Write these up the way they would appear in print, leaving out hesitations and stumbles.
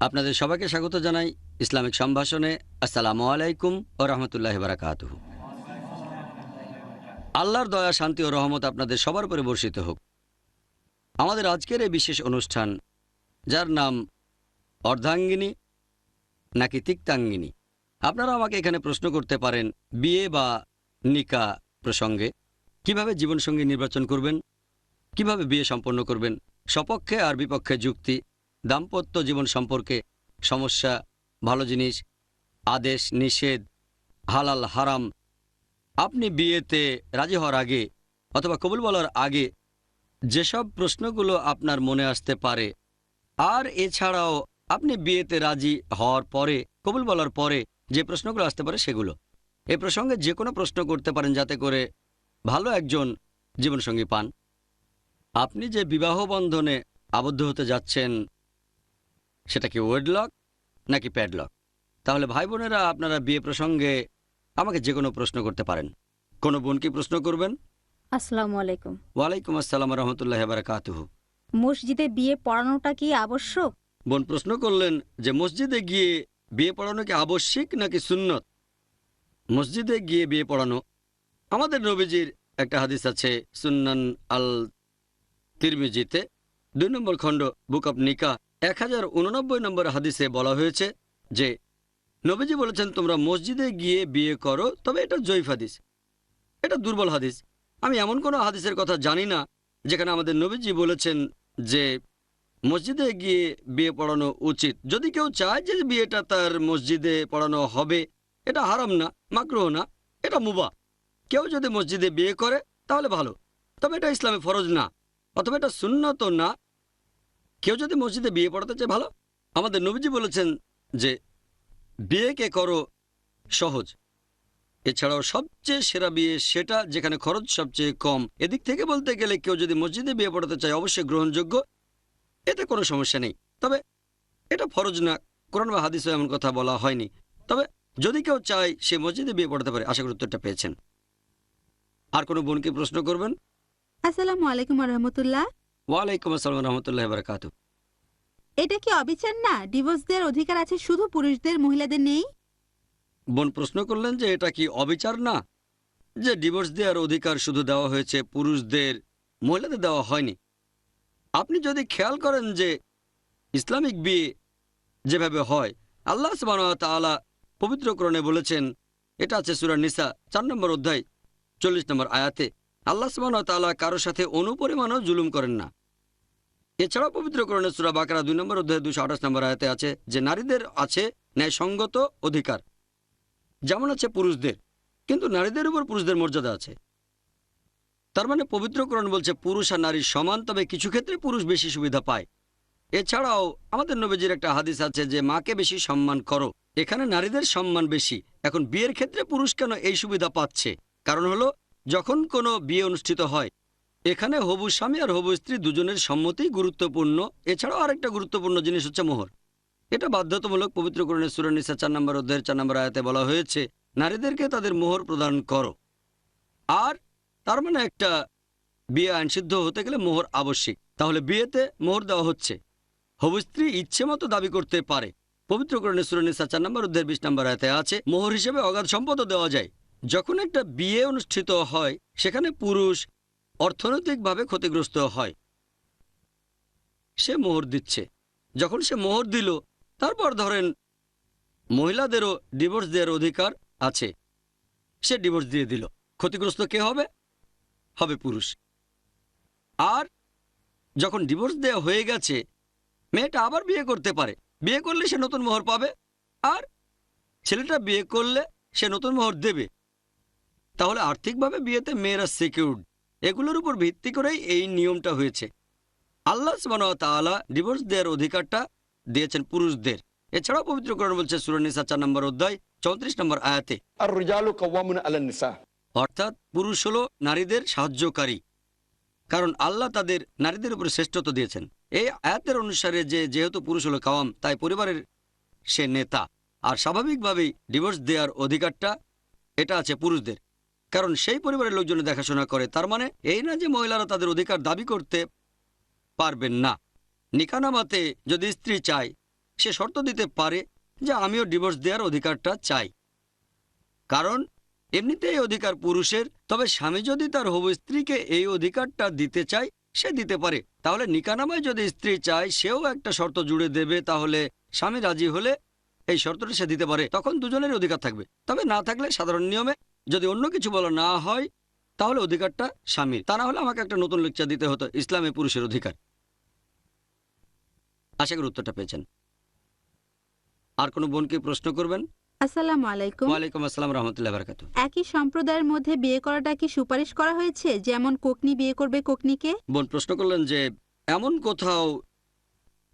আপনাদের সবাইকে স্বাগত জানাই ইসলামিক সম্ভাষণে। আসসালামু আলাইকুম ও রহমতুল্লাহি বারাকাতুহু। আল্লাহর দয়া, শান্তি ও রহমত আপনাদের সবার উপরে বর্ষিত হোক। আমাদের আজকের এই বিশেষ অনুষ্ঠান, যার নাম অর্ধাঙ্গিনী নাকি তিক্তাঙ্গিনী। আপনারা আমাকে এখানে প্রশ্ন করতে পারেন বিয়ে বা নিকা প্রসঙ্গে, কিভাবে জীবনসঙ্গী নির্বাচন করবেন, কিভাবে বিয়ে সম্পন্ন করবেন, সপক্ষে আর বিপক্ষে যুক্তি, দাম্পত্য জীবন সম্পর্কে সমস্যা, ভালো জিনিস, আদেশ নিষেধ, হালাল হারাম। আপনি বিয়েতে রাজি হওয়ার আগে অথবা কবুল বলার আগে যেসব প্রশ্নগুলো আপনার মনে আসতে পারে, আর এছাড়াও আপনি বিয়েতে রাজি হওয়ার পরে কবুল বলার পরে যে প্রশ্নগুলো আসতে পারে সেগুলো। এ প্রসঙ্গে যে কোনো প্রশ্ন করতে পারেন যাতে করে ভালো একজন জীবনসঙ্গী পান। আপনি যে বিবাহ বন্ধনে আবদ্ধ হতে যাচ্ছেন সেটা কি ওয়েডলক নাকি প্যাডলক? তাহলে ভাই বোনেরা, আপনারা বিয়ে প্রসঙ্গে আমাকে যে কোনো প্রশ্ন করতে পারেন। কোনো বোন কি প্রশ্ন করবেন? আসসালামু আলাইকুম। ওয়ালাইকুম আসসালাম রহমতুল্লাহ বারাকাতুহু। মসজিদে বিয়ে পড়ানোটা কি আবশ্যক? বোন প্রশ্ন করলেন যে মসজিদে গিয়ে বিয়ে পড়ানো কি আবশ্যিক নাকি সুন্নত। মসজিদে গিয়ে বিয়ে পড়ানো, আমাদের নবীজির একটা হাদিস আছে সুন্নান আল তিরমিজিতে 2 নম্বর খণ্ড বুক অব নিকা 1089 নম্বর হাদিসে বলা হয়েছে যে নবীজি বলেছেন তোমরা মসজিদে গিয়ে বিয়ে করো, তবে এটা জয়ীফ হাদিস, এটা দুর্বল হাদিস। আমি এমন কোনো হাদিসের কথা জানি না যেখানে আমাদের নবীজি বলেছেন যে মসজিদে গিয়ে বিয়ে পড়ানো উচিত। যদি কেউ চায় যে বিয়েটা তার মসজিদে পড়ানো হবে, এটা হারাম না, মাকরুহ না, এটা মুবাহ। কেউ যদি মসজিদে বিয়ে করে তাহলে ভালো, তবে এটা ইসলামে ফরজ না, অথবা এটা সুন্নত না। কেউ যদি মসজিদে বিয়ে পড়াতে চায় ভালো। আমাদের নবীজি বলেছেন যে বিয়েকে করো সহজ। এছাড়াও সবচেয়ে সেরা বিয়ে সেটা যেখানে খরচ সবচেয়ে কম। এদিক থেকে বলতে গেলে কেউ যদি মসজিদে বিয়ে পড়াতে চায় অবশ্যই গ্রহণযোগ্য, এতে কোনো সমস্যা নেই। তবে এটা ফরজ না, কোরআন বা হাদিসে এমন কথা বলা হয়নি। তবে যদি কেউ চায় সে মসজিদে বিয়ে পড়াতে পারে। আশা করি উত্তরটা পেয়েছেন। আর কোনো বোনকে প্রশ্ন করবেন? আসসালামু আলাইকুম রহমতুল্লাহ। ওয়ালাইকুম আসসালাম রহমতুল্লাহ বারাকাতুহু। এটা কি অবিচার না? ডিভোর্স দেওয়ার অধিকার আছে শুধু পুরুষদের, মহিলাদের নেই? বোন প্রশ্ন করলেন যে এটা কি অবিচার না যে ডিভোর্স দেওয়ার অধিকার শুধু দেওয়া হয়েছে পুরুষদের, মহিলাদের দেওয়া হয়নি। আপনি যদি খেয়াল করেন যে ইসলামিক বিয়ে যেভাবে হয়, আল্লাহ সুবহানাহু ওয়া তাআলা পবিত্র কোরআনে বলেছেন, এটা আছে সূরা নিসা 4 নম্বর অধ্যায় 40 নম্বর আয়াতে, আল্লাহ সুবহানাহু ওয়া তাআলা কারো সাথে অনুপরিমাণও জুলুম করেন না। এছাড়াও পবিত্র কোরআনে সূরা বাকারা 2 নম্বর অধ্যায় 228 নম্বর আয়াতে আছে যে নারীদের আছে ন্যায়সঙ্গত অধিকার, যেমন আছে পুরুষদের, কিন্তু নারীদের উপর পুরুষদের মর্যাদা আছে। তার মানে পবিত্র কোরআন বলছে পুরুষ আর নারী সমান, তবে কিছু ক্ষেত্রে পুরুষ বেশি সুবিধা পায়। এছাড়াও আমাদের নবীজির একটা হাদিস আছে যে মাকে বেশি সম্মান করো। এখানে নারীদের সম্মান বেশি। এখন বিয়ের ক্ষেত্রে পুরুষ কেন এই সুবিধা পাচ্ছে? কারণ হলো যখন কোনো বিয়ে অনুষ্ঠিত হয়, এখানে হবু স্বামী আর হবু স্ত্রী দুজনের সম্মতি গুরুত্বপূর্ণ। এছাড়াও আরেকটা গুরুত্বপূর্ণ জিনিস হচ্ছে মোহর। এটা বাধ্যতামূলক। পবিত্র কোরআনের সূরা নিসা 4 নম্বর অধ্যায়ের 4 নম্বর আয়াতে বলা হয়েছে নারীদেরকে তাদের মোহর প্রদান করো। আর তার মানে একটা বিয়ে আইনসিদ্ধ হতে গেলে মোহর আবশ্যিক। তাহলে বিয়েতে মোহর দেওয়া হচ্ছে। হবু স্ত্রী ইচ্ছে মতো দাবি করতে পারে। পবিত্র কোরআনের সূরা নিসা 4 নম্বর অধ্যায়ের 20 নম্বর আয়াতে আছে মোহর হিসেবে অগাধ সম্পদও দেওয়া যায়। যখন একটা বিয়ে অনুষ্ঠিত হয় সেখানে পুরুষ অর্থনৈতিকভাবে ক্ষতিগ্রস্ত হয়, সে মোহর দিচ্ছে। যখন সে মোহর দিল, তারপর ধরেন মহিলাদেরও ডিভোর্স দেওয়ার অধিকার আছে, সে ডিভোর্স দিয়ে দিল, ক্ষতিগ্রস্ত কে হবে? হবে পুরুষ। আর যখন ডিভোর্স দেওয়া হয়ে গেছে, মেয়েটা আবার বিয়ে করতে পারে। বিয়ে করলে সে নতুন মোহর পাবে, আর ছেলেটা বিয়ে করলে সে নতুন মোহর দেবে। তাহলে আর্থিকভাবে বিয়েতে মেয়েরা সিকিউরড। এগুলোর উপর ভিত্তি করেই এই নিয়মটা হয়েছে। আল্লাহ সুবহানাহু ওয়া তাআলা ডিভোর্স দেওয়ার অধিকারটা দিয়েছেন পুরুষদের। এছাড়াও পবিত্র কোরআন বলছে সূরা নিসা 4 নম্বর অধ্যায় 34 নম্বর আয়াতে, আর-রিজালু কাওয়ামুনা আলান নিসা, অর্থাৎ পুরুষ হলো নারীদের সাহায্যকারী, কারণ আল্লাহ তাদের নারীদের উপরে শ্রেষ্ঠত্ব দিয়েছেন। এই আয়াতের অনুসারে যেহেতু পুরুষ হলো কাওয়াম, তাই পরিবারের সে নেতা। আর স্বাভাবিকভাবেই ডিভোর্স দেওয়ার অধিকারটা এটা আছে পুরুষদের, কারণ সেই পরিবারের লোকজন দেখাশোনা করে। তার মানে এই না যে মহিলারা তাদের অধিকার দাবি করতে পারবেন না। নিকানামাতে যদি স্ত্রী চায় সে শর্ত দিতে পারে যে আমিও ডিভোর্স দেওয়ার অধিকারটা চাই। কারণ এমনিতে এই অধিকার পুরুষের, তবে স্বামী যদি তার হবু স্ত্রীকে এই অধিকারটা দিতে চায় সে দিতে পারে। তাহলে নিকানামায় যদি স্ত্রী চায় সেও একটা শর্ত জুড়ে দেবে, তাহলে স্বামী রাজি হলে এই শর্তটা সে দিতে পারে, তখন দুজনের অধিকার থাকবে। তবে না থাকলে সাধারণ নিয়মে যদি অন্য কিছু বলা না হয় তাহলে অধিকারটা স্বামীর। তা না হলে আমাকে একটা নতুন লেকচার দিতে হতো ইসলামে পুরুষের অধিকার। আশা করি উত্তরটা পেয়েছেন। আর কোনো বোনকে প্রশ্ন করবেন? আসসালামু আলাইকুম। ওয়ালাইকুম আসসালাম রহমতুল্লাহ বারাকাতু। একই সম্প্রদায়ের মধ্যে বিয়ে করাটা কি সুপারিশ করা হয়েছে, যেমন কোকনি বিয়ে করবে কোকনিকে? বোন প্রশ্ন করলেন যে এমন কোথাও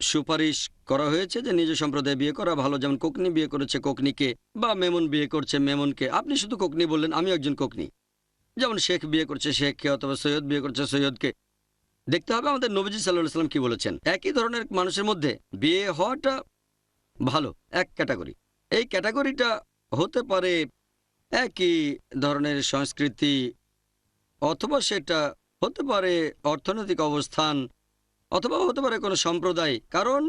সুপারিশ করা হয়েছে যে নিজ সম্প্রদায়ে বিয়ে করা ভালো, যেমন কোকনি বিয়ে করেছে কোকনিকে, বা মেমন বিয়ে করছে মেমনকে। আপনি শুধু কোকনি বললেন, আমিও একজন কোকনি। যেমন শেখ বিয়ে করছে শেখকে, অথবা সৈয়দ বিয়ে করছে সৈয়দকে। দেখতে হবে আমাদের নবীজি সাল্লাল্লাহু আলাইহি সাল্লাম কি বলেছেন। একই ধরনের মানুষের মধ্যে বিয়ে হওয়াটা ভালো, এক ক্যাটাগরি। এই ক্যাটাগরিটা হতে পারে একই ধরনের সংস্কৃতি, অথবা সেটা হতে পারে অর্থনৈতিক অবস্থান, অথবা হতে পারে কোনো সম্প্রদায়। কারণ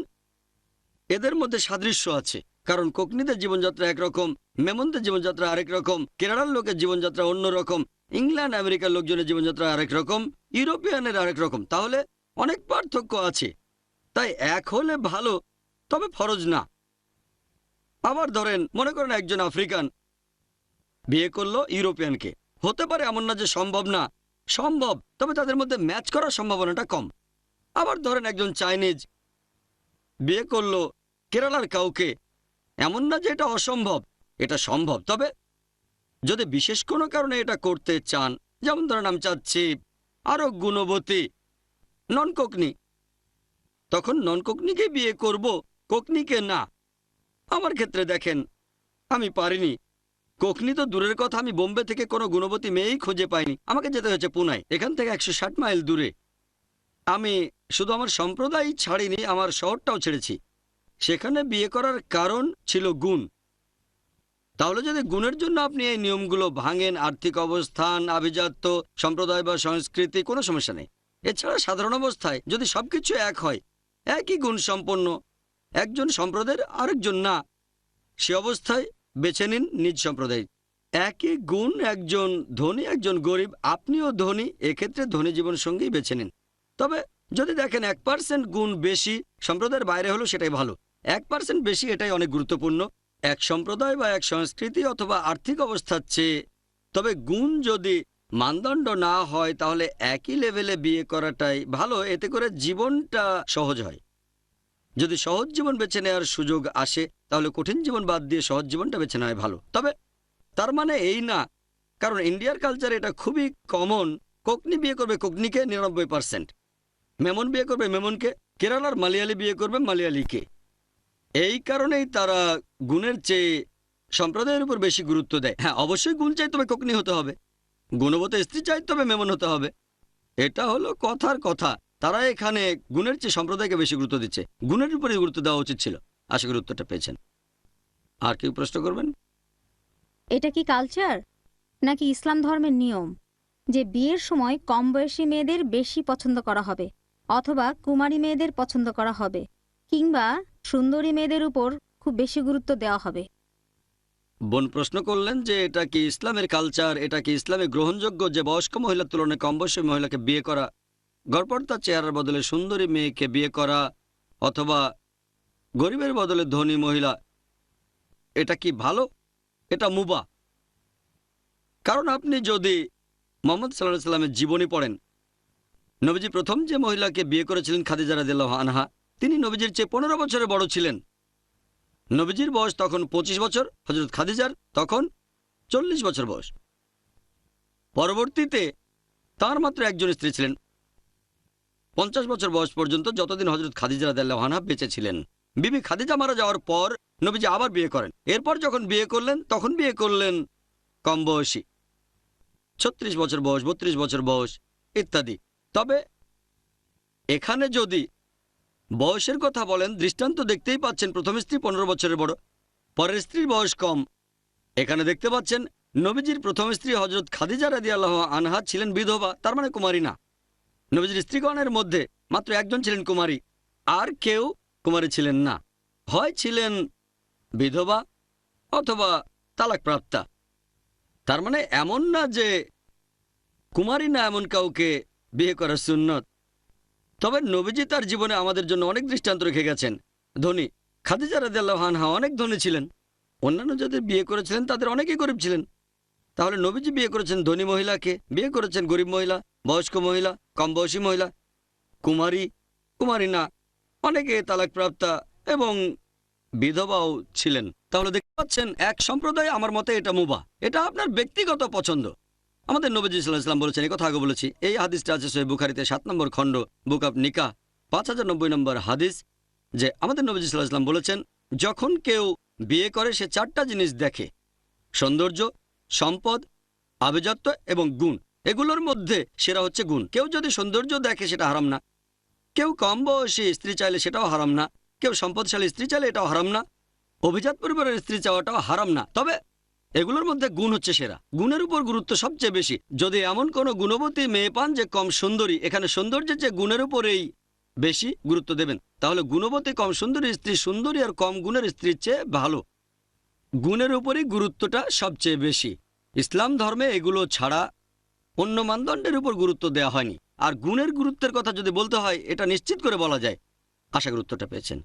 এদের মধ্যে সাদৃশ্য আছে। কারণ কোকনিদের জীবনযাত্রা একরকম, মেমনদের জীবনযাত্রা আরেক রকম, কেরালার লোকের জীবনযাত্রা অন্যরকম, ইংল্যান্ড আমেরিকার লোকজনের জীবনযাত্রা আরেক রকম, ইউরোপিয়ানের আরেক রকম। তাহলে অনেক পার্থক্য আছে। তাই এক হলে ভালো, তবে ফরজ না। আবার ধরেন মনে করেন একজন আফ্রিকান বিয়ে করলো ইউরোপিয়ানকে। হতে পারে এমন না যে সম্ভব না, সম্ভব, তবে তাদের মধ্যে ম্যাচ করার সম্ভাবনাটা কম। আবার ধরেন একজন চাইনিজ বিয়ে করলো কেরালার কাউকে। এমন না যে এটা অসম্ভব, এটা সম্ভব। তবে যদি বিশেষ কোনো কারণে এটা করতে চান, যেমন ধরেন আমি চাচ্ছি আরো গুণবতী নন কোকনি, তখন নন কোকনিকে বিয়ে করব, কোকনিকে না। আমার ক্ষেত্রে দেখেন আমি পারিনি। কোকনি তো দূরের কথা, আমি বোম্বে থেকে কোনো গুণবতী মেয়েই খুঁজে পাইনি। আমাকে যেতে হয়েছে পুনায়, এখান থেকে 160 মাইল দূরে। আমি শুধু আমার সম্প্রদায় ছাড়িনি, আমার শহরটাও ছেড়েছি। সেখানে বিয়ে করার কারণ ছিল গুণ। তাহলে যদি গুণের জন্য আপনি এই নিয়মগুলো ভাঙেন, আর্থিক অবস্থান, আভিজাত্য, সম্প্রদায় বা সংস্কৃতি, কোনো সমস্যা নেই। এছাড়া সাধারণ অবস্থায় যদি সবকিছু এক হয়, একই গুণ সম্পন্ন, একজন সম্প্রদায়ের আরেকজন না, সে অবস্থায় বেছে নিন নিজ সম্প্রদায়। একই গুণ, একজন ধনী একজন গরিব, আপনিও ধনী, এক্ষেত্রে ধনী জীবনসঙ্গী বেছে নিন। তবে যদি দেখেন 1% গুণ বেশি, সম্প্রদায়ের বাইরে হলো সেটাই ভালো। 1% বেশি, এটাই অনেক গুরুত্বপূর্ণ এক সম্প্রদায় বা এক সংস্কৃতি অথবা আর্থিক অবস্থার চেয়ে। তবে গুণ যদি মানদণ্ড না হয় তাহলে একই লেভেলে বিয়ে করাটাই ভালো, এতে করে জীবনটা সহজ হয়। যদি সহজ জীবন বেছে নেওয়ার সুযোগ আসে তাহলে কঠিন জীবন বাদ দিয়ে সহজ জীবনটা বেছে নেওয়া ভালো। তবে তার মানে এই না, কারণ ইন্ডিয়ার কালচারে এটা খুবই কমন, কোকনি বিয়ে করবে কোকনিকে 99%, মেমন বিয়ে করবে মেমনকে, কেরালার মালয়ালি বিয়ে করবে মালয়ালিকে। এই কারণেই তারা গুণের চেয়ে সম্প্রদায়ের উপর বেশি গুরুত্ব দেয়। হ্যাঁ, অবশ্যই গুণ চাই তবে কোকনি হতে হবে, গুণবতী স্ত্রী চাই তবে মেমন হতে হবে। এটা হলো কথার কথা। তারা এখানে গুণের চেয়ে সম্প্রদায়কে বেশি গুরুত্ব দিচ্ছে, গুণের উপরে গুরুত্ব দেওয়া উচিত ছিল। আশা করি উত্তরটা পেয়েছেন। আর কেউ প্রশ্ন করবেন? এটা কি কালচার নাকি ইসলাম ধর্মের নিয়ম যে বিয়ের সময় কম বয়সী মেয়েদের বেশি পছন্দ করা হবে, অথবা কুমারী মেয়েদের পছন্দ করা হবে, কিংবা সুন্দরী মেয়েদের উপর খুব বেশি গুরুত্ব দেওয়া হবে? বোন প্রশ্ন করলেন যে এটা কি ইসলামের কালচার, এটা কি ইসলামে গ্রহণযোগ্য যে বয়স্ক মহিলার তুলনায় কম বয়সী মহিলাকে বিয়ে করা, গড়পড়তা চেহারার বদলে সুন্দরী মেয়েকে বিয়ে করা, অথবা গরিবের বদলে ধনী মহিলা, এটা কি ভালো? এটা মুবাহ। কারণ আপনি যদি মুহাম্মদ সাল্লাল্লাহু আলাইহি সাল্লামের জীবনী পড়েন, নবীজি প্রথম যে মহিলাকে বিয়ে করেছিলেন খাদিজা রাদিয়াল্লাহু আনহা, তিনি নবীজির চেয়ে 15 বছরের বড় ছিলেন। নবীজির বয়স তখন 25 বছর, হযরত খাদিজার তখন 40 বছর বয়স। পরবর্তীতে তার মাত্র একজন স্ত্রী ছিলেন 50 বছর বয়স পর্যন্ত, যতদিন হযরত খাদিজা রাদিয়াল্লাহু আনহা বেঁচে ছিলেন। বিবি খাদিজা মারা যাওয়ার পর নবীজি আবার বিয়ে করেন। এরপর যখন বিয়ে করলেন তখন বিয়ে করলেন কম বয়সী, 36 বছর বয়স, 32 বছর বয়স ইত্যাদি। তবে এখানে যদি বয়সের কথা বলেন, দৃষ্টান্ত দেখতেই পাচ্ছেন, প্রথম স্ত্রী 15 বছরের বড়, পরের স্ত্রীর বয়স কম। এখানে দেখতে পাচ্ছেন নবীজির প্রথম স্ত্রী হযরত খাদিজা রাদিয়াল্লাহু আনহা ছিলেন বিধবা, তার মানে কুমারী না। নবীজির স্ত্রীগণের মধ্যে মাত্র একজন ছিলেন কুমারী, আর কেউ কুমারী ছিলেন না। হয় ছিলেন বিধবা অথবা তালাকপ্রাপ্তা। তার মানে এমন না যে কুমারী না এমন কাউকে বিয়ে করা সুন্নত। তবে নবীজি তার জীবনে আমাদের জন্য অনেক দৃষ্টান্ত রেখে গেছেন। ধনী খাদিজা রাদিয়াল্লাহু আনহা অনেক ধনী ছিলেন, অন্যান্য যাদের বিয়ে করেছিলেন তাদের অনেকেই গরিব ছিলেন। তাহলে নবীজি বিয়ে করেছেন ধনী মহিলাকে, বিয়ে করেছেন গরিব মহিলা, বয়স্ক মহিলা, কম বয়সী মহিলা, কুমারী, কুমারী না, অনেকে তালাকপ্রাপ্তা এবং বিধবাও ছিলেন। তাহলে দেখতে পাচ্ছেন এক সম্প্রদায় আমার মতে এটা মুবাহ, এটা আপনার ব্যক্তিগত পছন্দ। আমাদের নবীজি সাল্লাল্লাহু আলাইহি ওয়াসাল্লাম বলেছেন, এই কথা আগে বলেছি, এই হাদিসটা আছে সহিহ বুখারীতে ৭ নম্বর খণ্ড বুক অব নিকাহ 5090 নম্বর হাদিস, যে আমাদের নবীজি সাল্লাল্লাহু আলাইহি ওয়াসাল্লাম বলেছেন, যখন কেউ বিয়ে করে সে 4টা জিনিস দেখে: সৌন্দর্য, সম্পদ, আভিজাত্য এবং গুণ। এগুলোর মধ্যে সেরা হচ্ছে গুণ। কেউ যদি সৌন্দর্য দেখে সেটা হারাম না, কেউ কম বয়সী স্ত্রী চাইলে সেটাও হারাম না, কেউ সম্পদশালী স্ত্রী চাইলে এটাও হারাম না, অভিজাত পরিবারের স্ত্রী চাওয়াটাও হারাম না। তবে এগুলোর মধ্যে গুণ হচ্ছে সেরা, গুণের উপর গুরুত্ব সবচেয়ে বেশি। যদি এমন কোনো গুণবতী মেয়ে পান যে কম সুন্দরী, এখানে সৌন্দর্যের চেয়ে গুণের উপরেই বেশি গুরুত্ব দেবেন, তাহলে গুণবতী কম সুন্দরী স্ত্রী সুন্দরী আর কম গুণের স্ত্রীর চেয়ে ভালো। গুণের উপরই গুরুত্বটা সবচেয়ে বেশি। ইসলাম ধর্মে এগুলো ছাড়া অন্য মানদণ্ডের উপর গুরুত্ব দেওয়া হয়নি। আর গুণের গুরুত্বের কথা যদি বলতে হয়, এটা নিশ্চিত করে বলা যায়। আশা করি উত্তরটা পেয়েছেন।